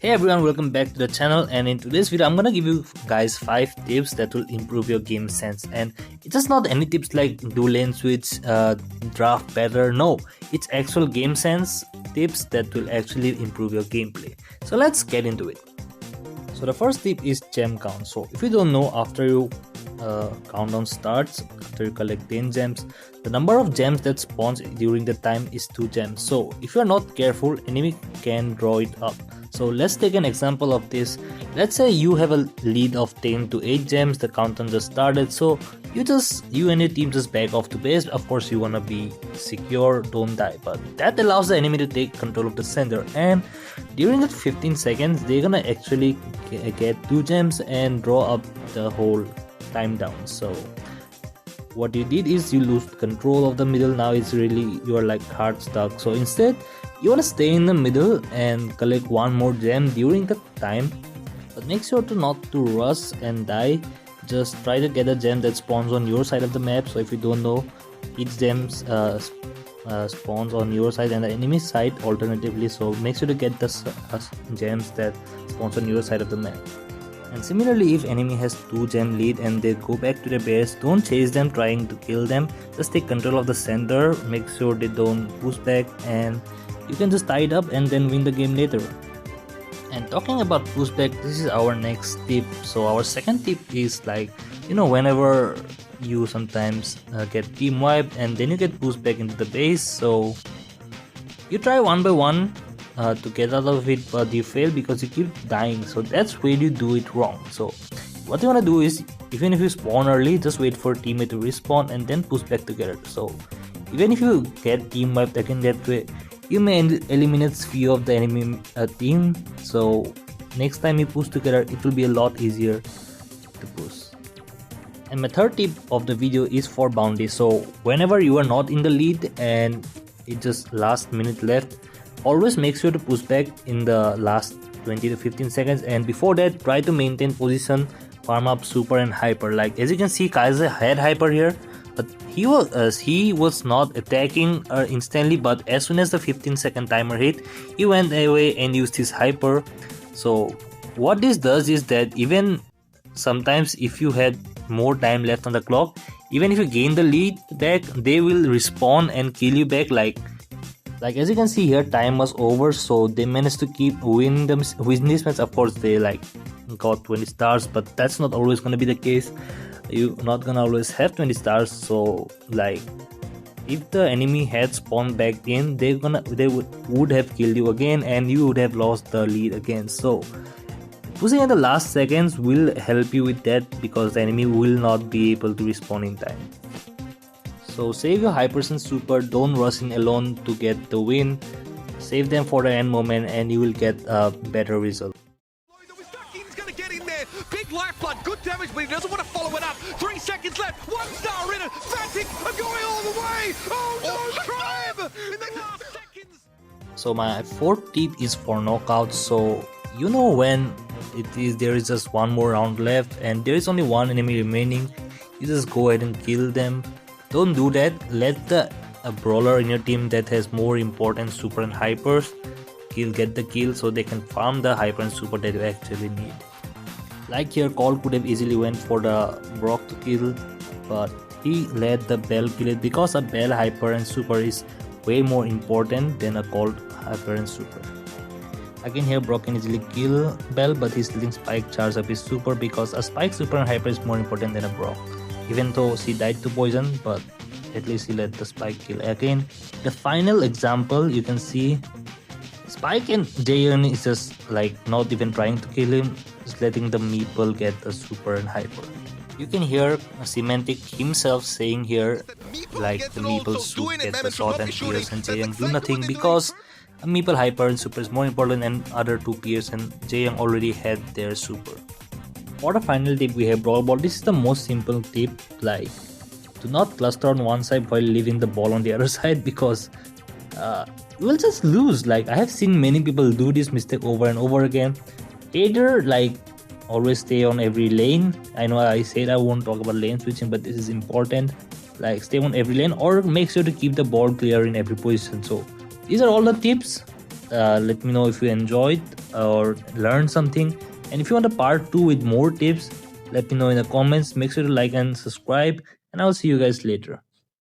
Hey everyone, welcome back to the channel, and in today's video I'm gonna give you guys 5 tips that will improve your game sense. And it's just not any tips like do lane switch, draft better. No, it's actual game sense tips that will actually improve your gameplay. So let's get into it. So the first tip is gem count. So if you don't know, after you countdown starts, after you collect 10 gems, the number of gems that spawns during the time is 2 gems. So if you are not careful, enemy can draw it up. So let's take an example of this. Let's say you have a lead of 10 to 8 gems, the countdown just started, so you and your team just back off to base. Of course you wanna be secure, don't die, but that allows the enemy to take control of the center, and during that 15 seconds they're gonna actually get 2 gems and draw up the whole time down. So what you did is you lose control of the middle. Now it's really, you are like hard stuck. So instead you want to stay in the middle and collect one more gem during the time, but make sure to not to rush and die. Just try to get a gem that spawns on your side of the map. So if you don't know, each gem spawns on your side and the enemy side alternatively, so make sure to get the gems that spawns on your side of the map. And similarly, if enemy has 2 gem lead and they go back to their base, don't chase them trying to kill them, just take control of the center, make sure they don't push back, and you can just tie it up and then win the game later. And talking about pushback, this is our next tip. So our second tip is like, whenever you sometimes get team wiped and then you get pushed back into the base, so you try one by one to get out of it, but you fail because you keep dying. So that's where you do it wrong. So what you want to do is, even if you spawn early, just wait for a teammate to respawn and then push back together. So even if you get team wiped again that way, you may eliminate few of the enemy team. So next time you push together, it will be a lot easier to push. And my third tip of the video is for bounty. So whenever you are not in the lead and it just last minute left, always make sure to push back in the last 20 to 15 seconds, and before that try to maintain position, farm up super and hyper. Like as you can see, Kaiser had hyper here, but he was not attacking instantly, but as soon as the 15-second timer hit, he went away and used his hyper. So what this does is that even sometimes if you had more time left on the clock, even if you gain the lead back, they will respawn and kill you back. Like as you can see here, time was over, so they managed to keep winning this match. Of course they got 20 stars, but that's not always gonna be the case. You're not gonna always have 20 stars. So if the enemy had spawned back in, they would have killed you again and you would have lost the lead again. So pushing at the last seconds will help you with that, because the enemy will not be able to respawn in time. So save your hypers and super, don't rush in alone to get the win. Save them for the end moment and you will get a better result. Big lifeblood, good damage, but he doesn't want to follow it up. 3 seconds left, 1 star in it. Fanatic are going all the way. Oh no, Crime in the last seconds. So my fourth tip is for knockouts. So when there is just one more round left and there is only one enemy remaining, you just go ahead and kill them. Don't do that. Let the brawler in your team that has more important super and hypers get the kill, so they can farm the hyper and super that you actually need. Like here, Colt could have easily went for the Brock to kill, but he let the Bell kill it, because a Bell hyper and super is way more important than a Colt hyper and super. Again here, Brock can easily kill Bell, but he's letting Spike charge up his super, because a Spike super and hyper is more important than a Brock. Even though she died to poison, but at least he let the Spike kill. Again, the final example, you can see Spike and Jayon is just not even trying to kill him, just letting the meeple get the super and hyper. You can hear Semantic himself saying here, like the meeple soup gets the shot and Pierce and Jayon do nothing, because a meeple hyper and super is more important than other two Pierce, and Jayon already had their super. For the final tip, we have Brawl Ball. This is the most simple tip, do not cluster on one side while leaving the ball on the other side, because you will just lose. I have seen many people do this mistake over and over again. Either always stay on every lane. I know I said I won't talk about lane switching, but this is important. Stay on every lane, or make sure to keep the ball clear in every position. So these are all the tips. Let me know if you enjoyed. or learn something. And if you want a part 2 with more tips, let me know in the comments. Make sure to like and subscribe, and I'll see you guys later.